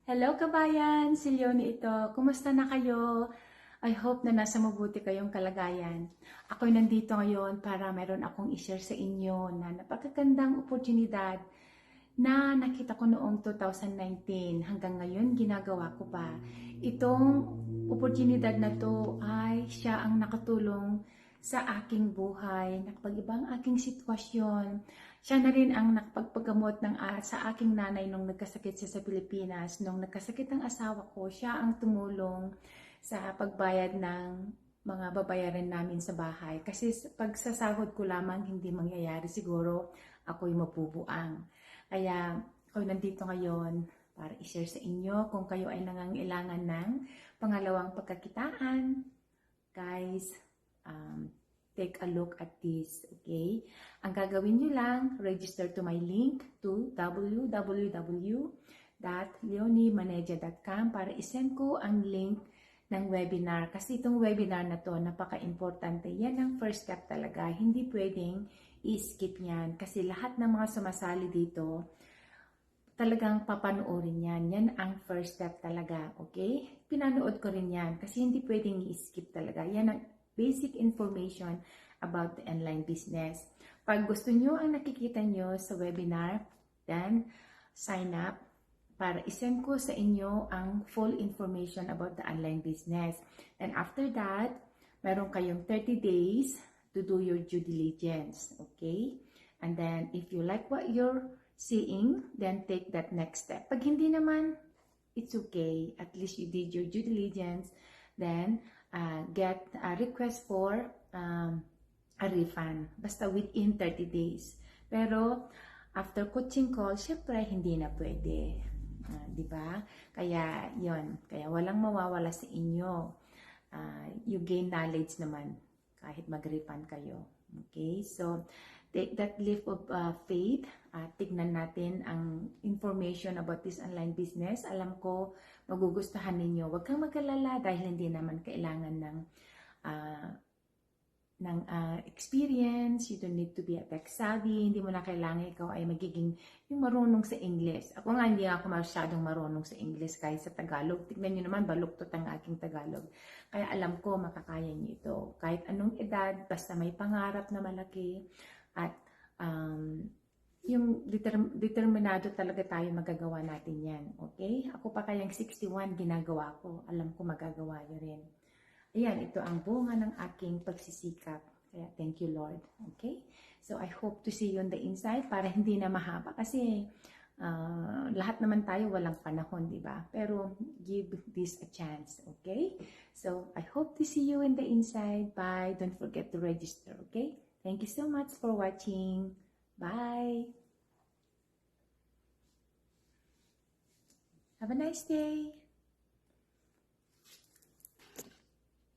Hello kabayan! Si Leonie ito. Kumusta na kayo? I hope na nasa mabuti kayong kalagayan. Ako'y nandito ngayon para meron akong i-share sa inyo na napakagandang oportunidad na nakita ko noong 2019. Hanggang ngayon, ginagawa ko pa. Itong oportunidad na to ay siya ang nakatulong sa aking buhay, nakapag-iba ang aking sitwasyon. Siya na rin ang nakapagpagamot sa aking nanay nung nagkasakit siya sa Pilipinas. Nung nagkasakit ang asawa ko, siya ang tumulong sa pagbayad ng mga babayaran namin sa bahay. Kasi pag sasahod ko lamang, hindi mangyayari siguro ako'y mapubuang. Kaya ako nandito ngayon para i-share sa inyo kung kayo ay nangangailangan ng pangalawang pagkakitaan. Guys, take a look at this, okay? Ang gagawin nyo lang, register to my link to www.leoniemaneja.com para isend ko ang link ng webinar. Kasi itong webinar na to, napaka-importante. Yan ang first step talaga. Hindi pwedeng i-skip yan. Kasi lahat ng mga sumasali dito, talagang papanoorin yan. Yan ang first step talaga, okay? Pinanood ko rin yan kasi hindi pwedeng i-skip talaga. Yan ang basic information about the online business. Pag gusto nyo ang nakikita nyo sa webinar, then sign up para isend ko sa inyo ang full information about the online business. And after that, meron kayong 30 days to do your due diligence, okay? And then, if you like what you're seeing, then take that next step. Pag hindi naman, it's okay. At least you did your due diligence. Then, get a request for a refund. Basta within 30 days. Pero, after coaching call, syempre, hindi na pwede. Di ba? Kaya, yon. Kaya, walang mawawala sa inyo. You gain knowledge naman kahit mag-refund kayo. Okay? So, take that leap of faith. Tignan natin ang information about this online business. Alam ko, magugustuhan ninyo. Huwag kang mag-alala dahil hindi naman kailangan ng experience. You don't need to be a tech savvy. Hindi mo na kailangan ikaw ay magiging yung marunong sa English. Ako nga, hindi ako masyadong marunong sa English kahit sa Tagalog. Tignan nyo naman, baluktot ang aking Tagalog. Kaya alam ko, makakaya nyo ito. Kahit anong edad, basta may pangarap na malaki at yung determinado talaga tayo magagawa natin yan. Okay? Ako pa kayang 61 ginagawa ko. Alam ko magagawa nyo rin. Ayan, ito ang bunga ng aking pagsisikap. Kaya thank you Lord. Okay? So I hope to see you on the inside para hindi na mahaba. Kasi lahat naman tayo walang panahon, di ba? Pero give this a chance. Okay? So I hope to see you in the inside. Bye. Don't forget to register. Okay? Thank you so much for watching. Bye. Have a nice day.